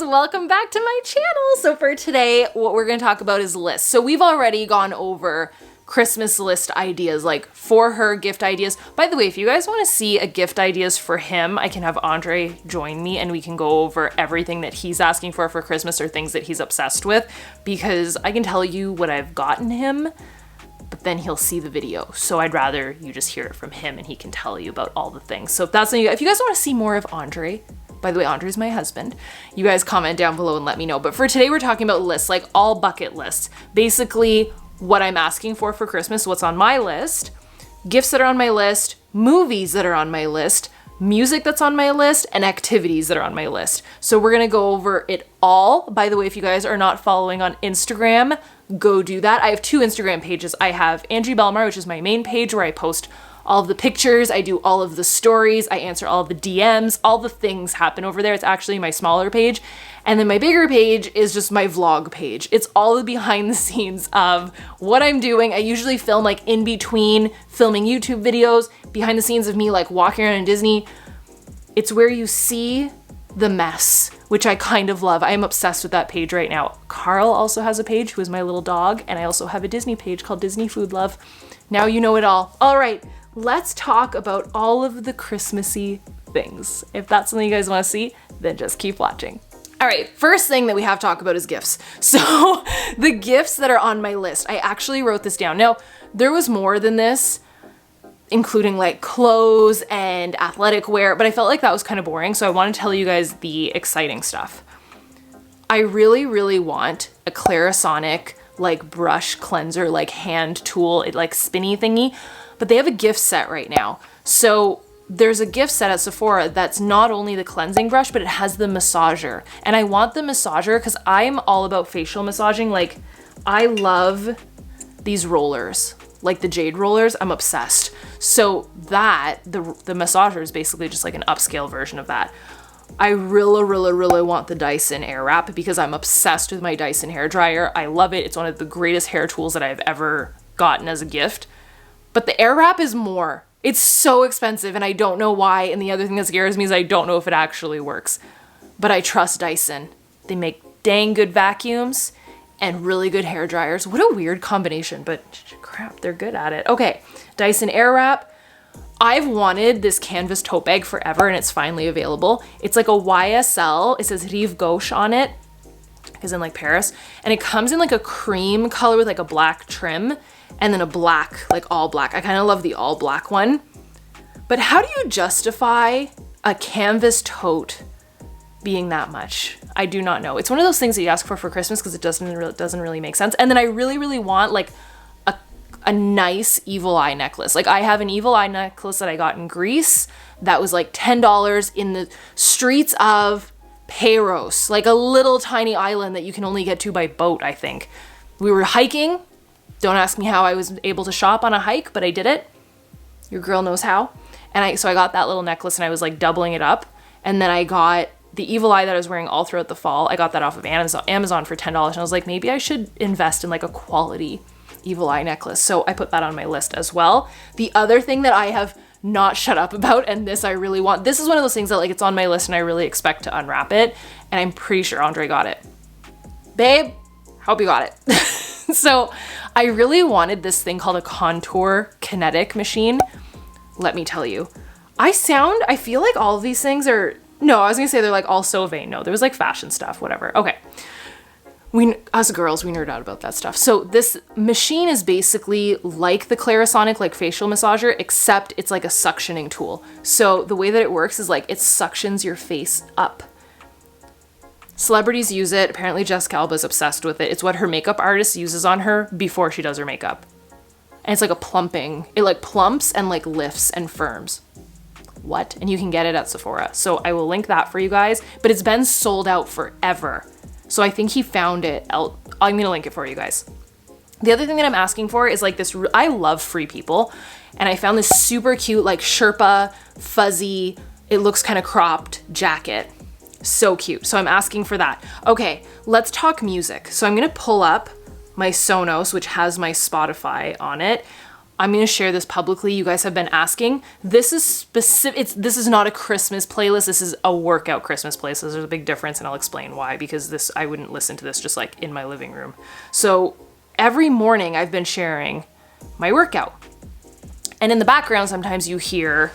welcome back to my channel. So for today, what we're gonna talk about is lists. So we've already gone over Christmas list ideas, like for her gift ideas. By the way, if you guys wanna see a gift ideas for him, I can have Andre join me and we can go over everything that he's asking for Christmas or things that he's obsessed with, because I can tell you what I've gotten him, but then he'll see the video. So I'd rather you just hear it from him and he can tell you about all the things. So if that's something, if you guys wanna see more of Andre, by the way, Andre's my husband, you guys comment down below and let me know. But for today, we're talking about lists, like all bucket lists. Basically, what I'm asking for Christmas, what's on my list, gifts that are on my list, movies that are on my list, music that's on my list, and activities that are on my list. So we're gonna go over it all. By the way, if you guys are not following on Instagram, go do that. I have two Instagram pages. I have Angie Belmar, which is my main page where I post all of the pictures, I do all of the stories, I answer all of the DMs, all the things happen over there. It's actually my smaller page. And then my bigger page is just my vlog page. It's all the behind the scenes of what I'm doing. I usually film like in between filming YouTube videos, behind the scenes of me like walking around in Disney. It's where you see the mess, which I kind of love. I am obsessed with that page right now. Carl also has a page, who is my little dog, and I also have a Disney page called Disney Food Love. Now you know it all. All right. Let's talk about all of the Christmassy things. If that's something you guys want to see, then just keep watching. All right, first thing that we have to talk about is gifts. So the gifts that are on my list, I actually wrote this down. Now, there was more than this, including like clothes and athletic wear, but I felt like that was kind of boring, so I want to tell you guys the exciting stuff. I really, really want a Clarisonic like brush cleanser, like hand tool, it like spinny thingy. But they have a gift set right now. So there's a gift set at Sephora that's not only the cleansing brush, but it has the massager. And I want the massager because I'm all about facial massaging. Like, I love these rollers, like the jade rollers. I'm obsessed. So that, the massager is basically just like an upscale version of that. I really, really, really want the Dyson Airwrap because I'm obsessed with my Dyson hairdryer. I love it. It's one of the greatest hair tools that I've ever gotten as a gift. But the Airwrap is more. It's so expensive and I don't know why. And the other thing that scares me is I don't know if it actually works. But I trust Dyson. They make dang good vacuums and really good hair dryers. What a weird combination, but crap, they're good at it. Okay, Dyson Airwrap. I've wanted this canvas tote bag forever and it's finally available. It's like a YSL. It says Rive Gauche on it, as in like Paris. And it comes in like a cream color with like a black trim. And then a black, like all black. I kind of love the all black one. But how do you justify a canvas tote being that much? I do not know. It's one of those things that you ask for Christmas because it doesn't really make sense. And then I really, really want like a nice evil eye necklace. Like I have an evil eye necklace that I got in Greece that was like $10 in the streets of Peiros, like a little tiny island that you can only get to by boat, I think. We were hiking. Don't ask me how I was able to shop on a hike, but I did it. Your girl knows how. And so I got that little necklace and I was like doubling it up. And then I got the evil eye that I was wearing all throughout the fall. I got that off of Amazon for $10. And I was like, maybe I should invest in like a quality evil eye necklace. So I put that on my list as well. The other thing that I have not shut up about, and this I really want, this is one of those things that like it's on my list and I really expect to unwrap it. And I'm pretty sure Andre got it. Babe, hope you got it. So I really wanted this thing called a contour kinetic machine. Let me tell you, I feel like all of these things are, no, I was gonna say they're like all so vain. No, there was like fashion stuff, whatever. Okay. Us girls, we nerd out about that stuff. So this machine is basically like the Clarisonic, like facial massager, except it's like a suctioning tool. So the way that it works is like it suctions your face up. Celebrities use it. Apparently Jessica Alba is obsessed with it. It's what her makeup artist uses on her before she does her makeup. And it's like a plumping. It like plumps and like lifts and firms. What? And you can get it at Sephora. So I will link that for you guys. But it's been sold out forever. So I think he found it out. I'm gonna link it for you guys. The other thing that I'm asking for is like this, I love Free People. And I found this super cute like Sherpa, fuzzy, it looks kind of cropped jacket. So cute. So I'm asking for that. Okay, let's talk music. So I'm gonna pull up my Sonos, which has my Spotify on it. I'm going to share this publicly. You guys have been asking. This is specific. This is not a Christmas playlist. This is a workout Christmas playlist. There's a big difference, and I'll explain why, because I wouldn't listen to this just like in my living room. So every morning I've been sharing my workout. And in the background, sometimes you hear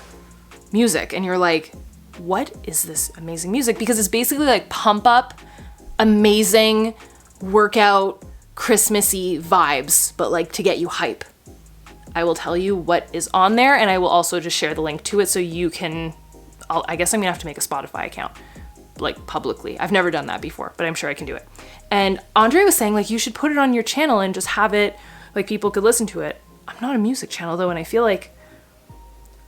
music and you're like, what is this amazing music? Because it's basically like pump up, amazing workout, Christmassy vibes, but like to get you hype. I will tell you what is on there, and I will also just share the link to it so you can, I guess I'm gonna have to make a Spotify account, like publicly. I've never done that before, but I'm sure I can do it. And Andre was saying like, you should put it on your channel and just have it, like people could listen to it. I'm not a music channel though, and I feel like,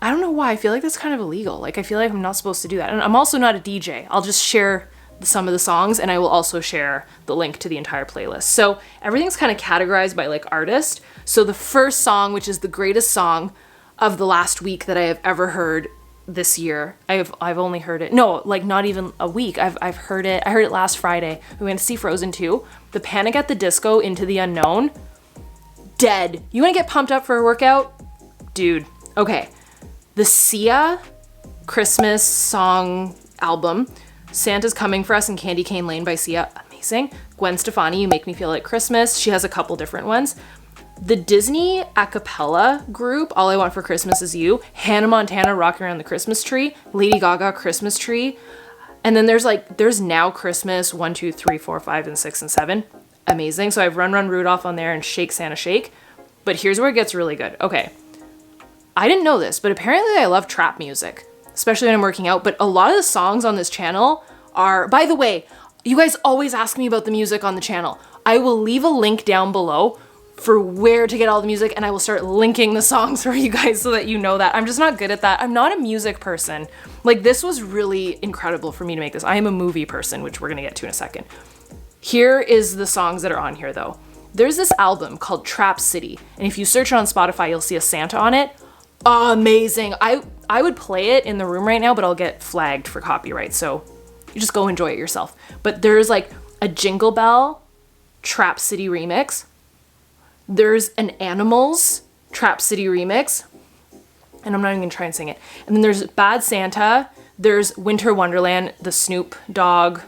I don't know why, I feel like that's kind of illegal. Like I feel like I'm not supposed to do that. And I'm also not a DJ. I'll just share some of the songs, and I will also share the link to the entire playlist. So everything's kind of categorized by like artist. So the first song, which is the greatest song of the last week that I have ever heard this year. I've only heard it, no, like not even a week. I've heard it. I heard it last Friday. We went to see Frozen 2. The Panic at the Disco, Into the Unknown. Dead. You want to get pumped up for a workout? Dude. Okay. The Sia Christmas Song album, Santa's Coming for Us and Candy Cane Lane by Sia, amazing. Gwen Stefani, You Make Me Feel Like Christmas. She has a couple different ones. The Disney a cappella group, All I Want for Christmas Is You. Hannah Montana, Rocking Around the Christmas Tree. Lady Gaga, Christmas Tree. And then there's Now Christmas, 1, 2, 3, 4, 5, and 6, and 7. Amazing. So I have Run Run Rudolph on there and Shake Santa Shake. But here's where it gets really good. Okay. I didn't know this, but apparently I love trap music, especially when I'm working out. But a lot of the songs on this channel are, by the way, you guys always ask me about the music on the channel. I will leave a link down below for where to get all the music, and I will start linking the songs for you guys so that you know that. I'm just not good at that. I'm not a music person. Like, this was really incredible for me to make this. I am a movie person, which we're gonna get to in a second. Here is the songs that are on here though. There's this album called Trap City, and if you search it on Spotify, you'll see a Santa on it. Amazing. I would play it in the room right now, but I'll get flagged for copyright, so you just go enjoy it yourself. But there's like a Jingle Bell Trap City remix. There's an Animals Trap City remix, and I'm not even gonna try and sing it. And then there's Bad Santa. There's Winter Wonderland, the Snoop Dogg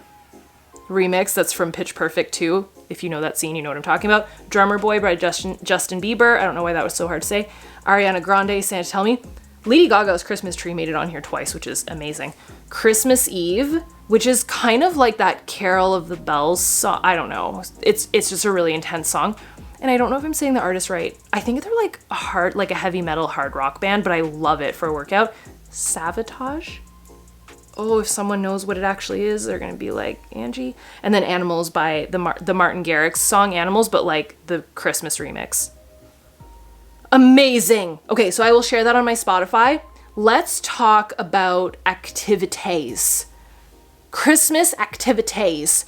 remix that's from Pitch Perfect 2. If you know that scene, you know what I'm talking about. Drummer Boy by Justin Bieber. I don't know why that was so hard to say. Ariana Grande, Santa Tell Me. Lady Gaga's Christmas Tree made it on here twice, which is amazing. Christmas Eve, which is kind of like that Carol of the Bells song. I don't know. It's just a really intense song. And I don't know if I'm saying the artist right. I think they're like a heavy metal hard rock band, but I love it for a workout. Sabotage. Oh, if someone knows what it actually is, they're gonna be like, Angie. And then Animals by the Martin Garrix song Animals, but like the Christmas remix. Amazing. Okay, so I will share that on my Spotify. Let's talk about activities. Christmas activities.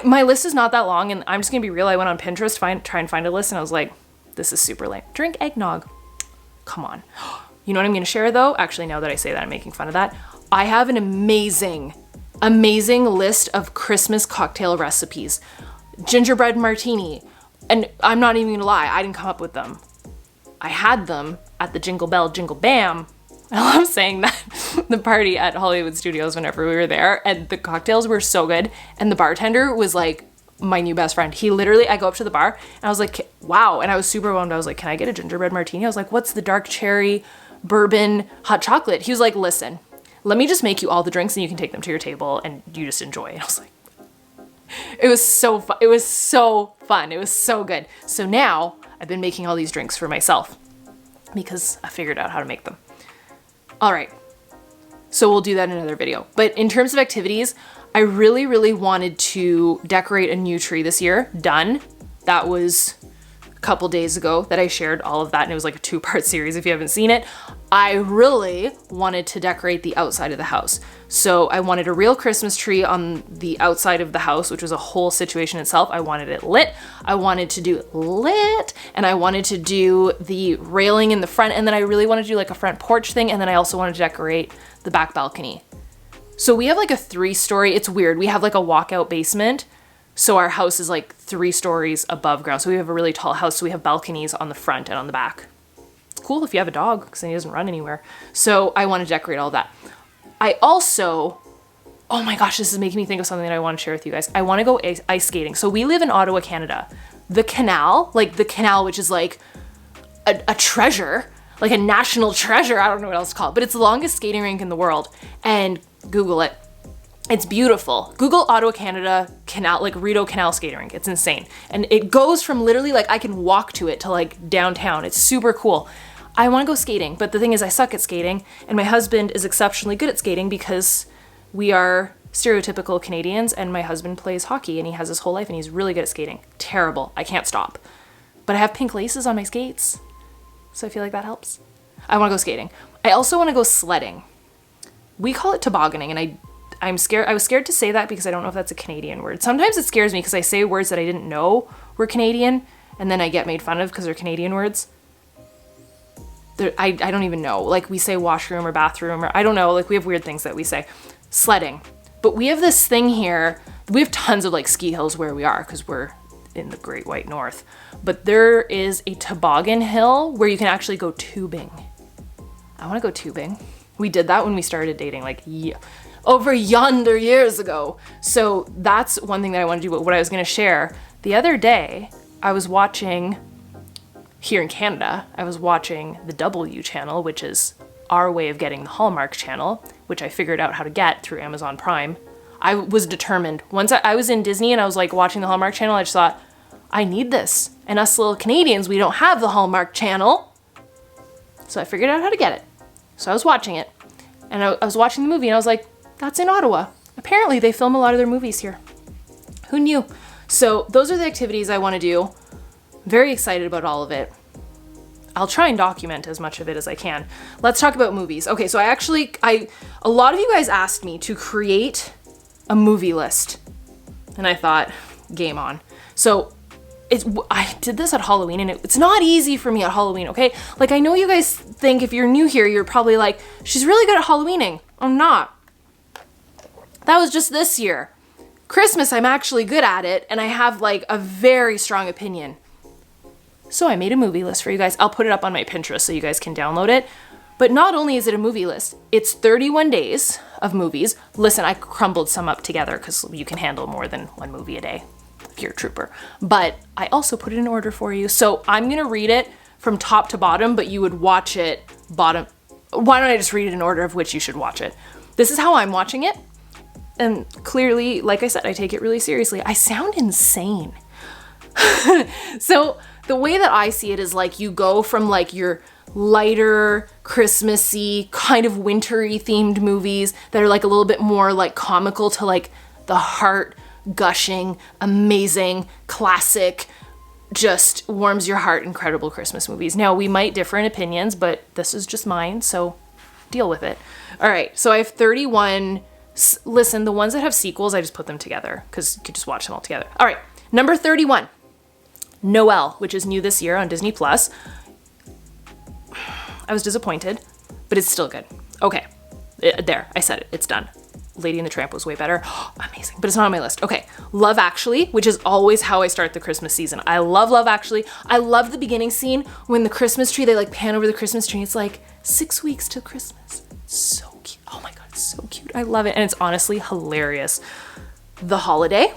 My list is not that long, and I'm just gonna be real. I went on Pinterest to try and find a list, and I was like, this is super lame. Drink eggnog. Come on. You know what I'm gonna share though? Actually, now that I say that, I'm making fun of that. I have an amazing list of Christmas cocktail recipes. Gingerbread martini. And I'm not even gonna lie, I didn't come up with them. I had them at the Jingle Bell, Jingle Bam. I love saying that. The party at Hollywood Studios whenever we were there, and the cocktails were so good. And the bartender was like my new best friend. He literally, I go up to the bar and I was like, wow. And I was super bummed. I was like, can I get a gingerbread martini? I was like, what's the dark cherry, bourbon, hot chocolate? He was like, listen, let me just make you all the drinks and you can take them to your table and you just enjoy. And I was like, it was so fun. It was so fun. It was so good. So now I've been making all these drinks for myself because I figured out how to make them. All right. So we'll do that in another video. But in terms of activities, I really, really wanted to decorate a new tree this year. Done. That was a couple days ago that I shared all of that, and it was like a 2-part series if you haven't seen it. I really wanted to decorate the outside of the house. So I wanted a real Christmas tree on the outside of the house, which was a whole situation itself. I wanted it lit. I wanted to do lit, and I wanted to do the railing in the front, and then I really wanted to do like a front porch thing, and then I also wanted to decorate the back balcony. So we have like a 3-story, it's weird. We have like a walkout basement. So our house is like 3 stories above ground. So we have a really tall house. So we have balconies on the front and on the back. cool if you have a dog because then he doesn't run anywhere. So I want to decorate all that. I also, oh my gosh, this is making me think of something that I want to share with you guys. I want to go ice skating. So we live in Ottawa, Canada. The canal, which is like a treasure, like a national treasure. I don't know what else to call it, but it's the longest skating rink in the world. And Google it. It's beautiful. Google Ottawa, Canada canal, like Rideau Canal skating rink. It's insane. And it goes from literally like I can walk to it to like downtown. It's super cool. I want to go skating, but the thing is I suck at skating and my husband is exceptionally good at skating because we are stereotypical Canadians and my husband plays hockey and he has his whole life and he's really good at skating. Terrible. I can't stop. But I have pink laces on my skates. So I feel like that helps. I want to go skating. I also want to go sledding. We call it tobogganing and I'm scared. I was scared to say that because I don't know if that's a Canadian word. Sometimes it scares me because I say words that I didn't know were Canadian and then I get made fun of because they're Canadian words. I don't even know. Like we say washroom or bathroom or I don't know. Like we have weird things that we say. Sledding. But we have this thing here. We have tons of like ski hills where we are because we're in the Great White North. But there is a toboggan hill where you can actually go tubing. I want to go tubing. We did that when we started dating over yonder years ago. So that's one thing that I want to do. But what I was going to share the other day, I was watching here in Canada, I was watching the W channel, which is our way of getting the Hallmark channel, which I figured out how to get through Amazon Prime. I was determined. Once I was in Disney and I was like watching the Hallmark channel, I just thought, I need this. And us little Canadians, we don't have the Hallmark channel. So I figured out how to get it. So I was watching it. And I was watching the movie and I was like, that's in Ottawa. Apparently they film a lot of their movies here. Who knew? So those are the activities I want to do. Very excited about all of it. I'll try and document as much of it as I can. Let's talk about movies. Okay, so a lot of you guys asked me to create a movie list. And I thought, game on. So I did this at Halloween and it's not easy for me at Halloween, okay? Like I know you guys think if you're new here, you're probably like, she's really good at Halloweening. I'm not. That was just this year. Christmas, I'm actually good at it and I have like a very strong opinion. So I made a movie list for you guys. I'll put it up on my Pinterest so you guys can download it. But not only is it a movie list, it's 31 days of movies. Listen, I crumbled some up together because you can handle more than one movie a day if you're a trooper. But I also put it in order for you. So I'm going to read it from top to bottom, but you would watch it bottom. Why don't I just read it in order of which you should watch it? This is how I'm watching it. And clearly, like I said, I take it really seriously. I sound insane. So the way that I see it is like you go from like your lighter, Christmassy, kind of wintry themed movies that are like a little bit more like comical to like the heart gushing, amazing, classic, just warms your heart, incredible Christmas movies. Now we might differ in opinions, but this is just mine, so deal with it. All right, so I have 31. Listen, the ones that have sequels, I just put them together because you could just watch them all together. All right, number 31, Noelle, which is new this year on Disney+. I was disappointed, but it's still good. Okay, there, I said it, it's done. Lady and the Tramp was way better. Amazing, but it's not on my list. Okay, Love Actually, which is always how I start the Christmas season. I love Love Actually. I love the beginning scene when the Christmas tree, they like pan over the Christmas tree. It's like 6 weeks till Christmas. So cute. Oh my God, it's so cute. I love it. And it's honestly hilarious. The Holiday,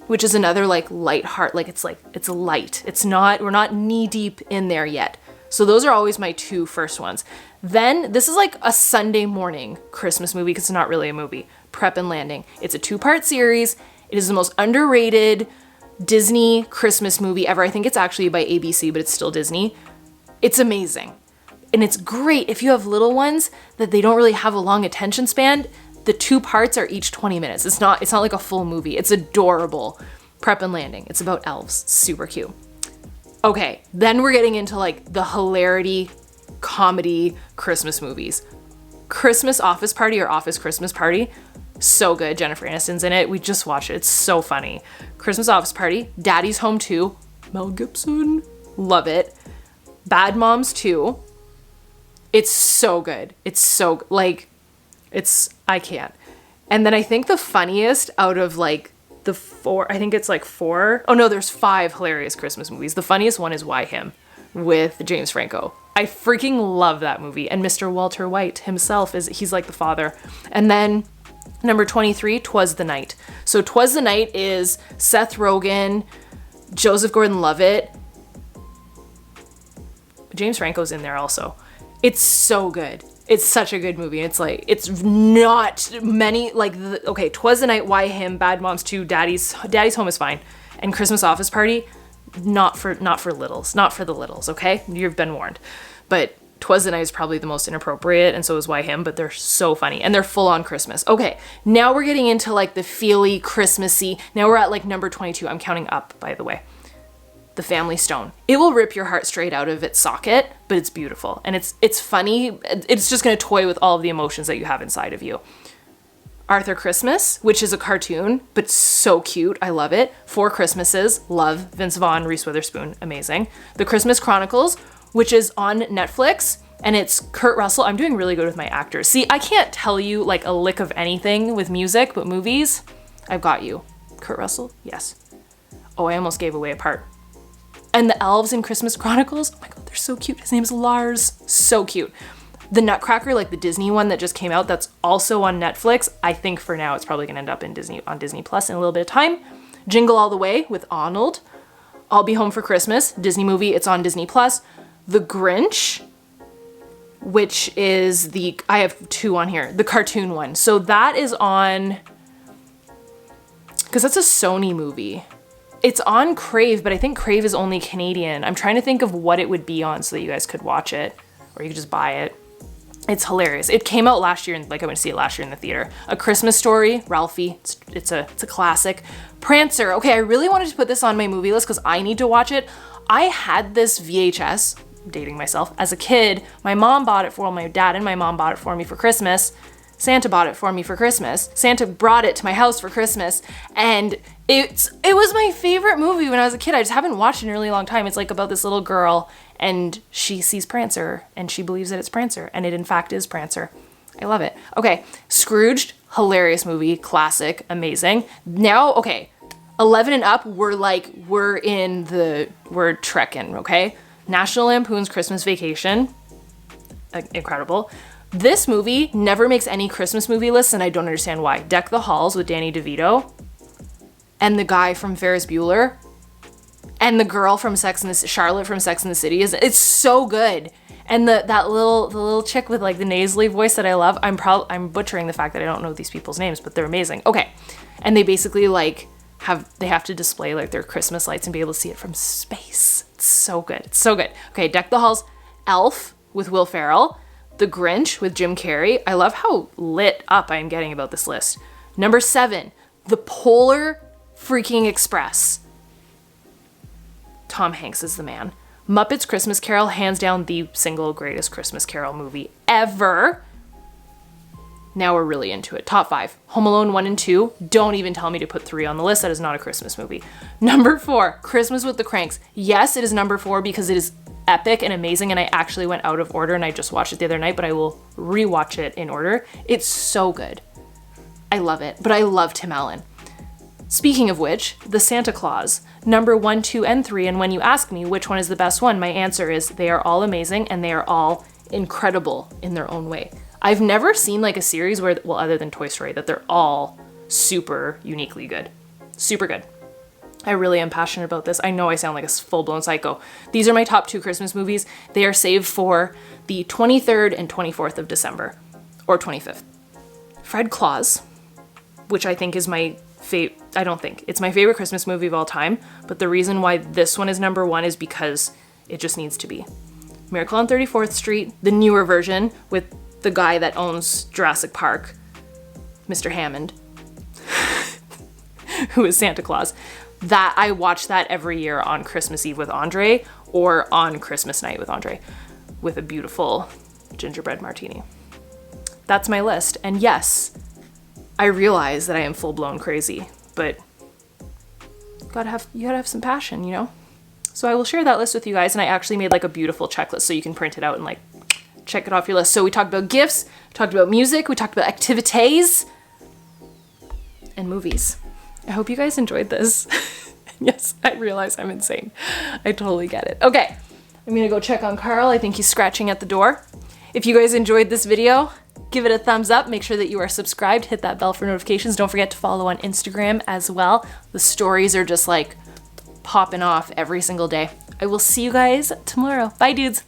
which is another like light heart. Like it's light. It's not, we're not knee deep in there yet. So those are always my two first ones. Then this is like a Sunday morning Christmas movie because it's not really a movie. Prep and Landing. It's a 2-part series. It is the most underrated Disney Christmas movie ever. I think it's actually by ABC, but it's still Disney. It's amazing. And it's great if you have little ones that they don't really have a long attention span. The 2 parts are each 20 minutes. It's not like a full movie. It's adorable. Prep and Landing. It's about elves. Super cute. Okay, then we're getting into like the hilarity comedy Christmas movies. Christmas Office Party or Office Christmas Party. So good. Jennifer Aniston's in it. We just watched it. It's so funny. Christmas Office Party. Daddy's Home 2. Mel Gibson. Love it. Bad Moms 2. It's so good. It's so, like, I can't. And then I think the funniest out of like the 4, I think it's like 4. Oh no, there's 5 hilarious Christmas movies. The funniest one is Why Him with James Franco. I freaking love that movie. And Mr. Walter White himself he's like the father. And then number 23, 'Twas the Night. So 'Twas the Night is Seth Rogen, Joseph Gordon-Levitt, James Franco's in there also. It's so good. It's such a good movie. It's like, it's not many, like, okay, 'Twas the Night, Why Him, Bad Moms 2, Daddy's Home is fine, and Christmas Office Party, not for littles, not for the littles, okay? You've been warned. But 'Twas the Night is probably the most inappropriate, and so is Why Him, but they're so funny, and they're full on Christmas. Okay, now we're getting into like the feely, Christmassy. Now we're at like number 22. I'm counting up, by the way. The Family Stone. It will rip your heart straight out of its socket, but it's beautiful. And it's funny. It's just going to toy with all of the emotions that you have inside of you. Arthur Christmas, which is a cartoon, but so cute. I love it. Four Christmases. Love. Vince Vaughn, Reese Witherspoon. Amazing. The Christmas Chronicles, which is on Netflix. And it's Kurt Russell. I'm doing really good with my actors. See, I can't tell you like a lick of anything with music, but movies, I've got you. Kurt Russell? Yes. Oh, I almost gave away a part. And the elves in Christmas Chronicles, oh my god, they're so cute. His name's Lars. So cute. The Nutcracker, like the Disney one that just came out, that's also on Netflix. I think for now it's probably gonna end up on Disney Plus in a little bit of time. Jingle All the Way with Arnold. I'll Be Home for Christmas, Disney movie, it's on Disney Plus. The Grinch, which is I have two on here, the cartoon one. So that is on, because that's a Sony movie. It's on Crave, but I think Crave is only Canadian. I'm trying to think of what it would be on so that you guys could watch it, or you could just buy it. It's hilarious. It came out last year, and like I went to see it last year in the theater. A Christmas Story, Ralphie. It's a classic. Prancer. Okay, I really wanted to put this on my movie list because I need to watch it. I had this VHS, dating myself, as a kid. My mom bought it for my dad, and my mom bought it for me for Christmas. Santa bought it for me for Christmas. Santa brought it to my house for Christmas, and it was my favorite movie when I was a kid. I just haven't watched it in a really long time. It's like about this little girl, and she sees Prancer, and she believes that it's Prancer, and it in fact is Prancer. I love it. Okay, Scrooged, hilarious movie, classic, amazing. Now, okay, 11 and up, we're trekking, okay? National Lampoon's Christmas Vacation, incredible. This movie never makes any Christmas movie lists, and I don't understand why. Deck the Halls with Danny DeVito, and the guy from Ferris Bueller, and the girl from Charlotte from Sex and the City. It's so good. And the little chick with like the nasally voice that I love. I'm butchering the fact that I don't know these people's names, but they're amazing. Okay, and they basically like they have to display like their Christmas lights and be able to see it from space. It's so good. It's so good. Okay, Deck the Halls, Elf with Will Ferrell. The Grinch with Jim Carrey. I love how lit up I am getting about this list. Number 7, The Polar freaking Express. Tom Hanks is the man. Muppets Christmas Carol, hands down the single greatest Christmas Carol movie ever. Now we're really into it. Top 5. Home Alone 1 and 2. Don't even tell me to put 3 on the list. That is not a Christmas movie. Number 4, Christmas with the Cranks. Yes, it is number 4 because it is epic and amazing, and I actually went out of order and I just watched it the other night, but I will rewatch it in order. It's so good. I love it, but I love Tim Allen. Speaking of which, the Santa Claus, number 1, 2, and 3, and when you ask me which one is the best one, my answer is they are all amazing and they are all incredible in their own way. I've never seen like a series where, well, other than Toy Story, that they're all super uniquely good. Super good. I really am passionate about this. I know I sound like a full-blown psycho. These are my top 2 Christmas movies. They are saved for the 23rd and 24th of December, or 25th. Fred Claus, which I think is my it's my favorite Christmas movie of all time, but the reason why this one is number 1 is because it just needs to be. Miracle on 34th Street, the newer version with the guy that owns Jurassic Park, Mr. Hammond, who is Santa Claus. That I watch that every year on Christmas Eve with Andre, or on Christmas night with Andre, with a beautiful gingerbread martini. That's my list. And yes, I realize that I am full-blown crazy, but you gotta have some passion, you know? So I will share that list with you guys, and I actually made like a beautiful checklist so you can print it out and like check it off your list. So we talked about gifts, we talked about music, we talked about activities, and movies. I hope you guys enjoyed this. Yes, I realize I'm insane. I totally get it. Okay, I'm gonna go check on Carl. I think he's scratching at the door. If you guys enjoyed this video, give it a thumbs up. Make sure that you are subscribed. Hit that bell for notifications. Don't forget to follow on Instagram as well. The stories are just like popping off every single day. I will see you guys tomorrow. Bye, dudes.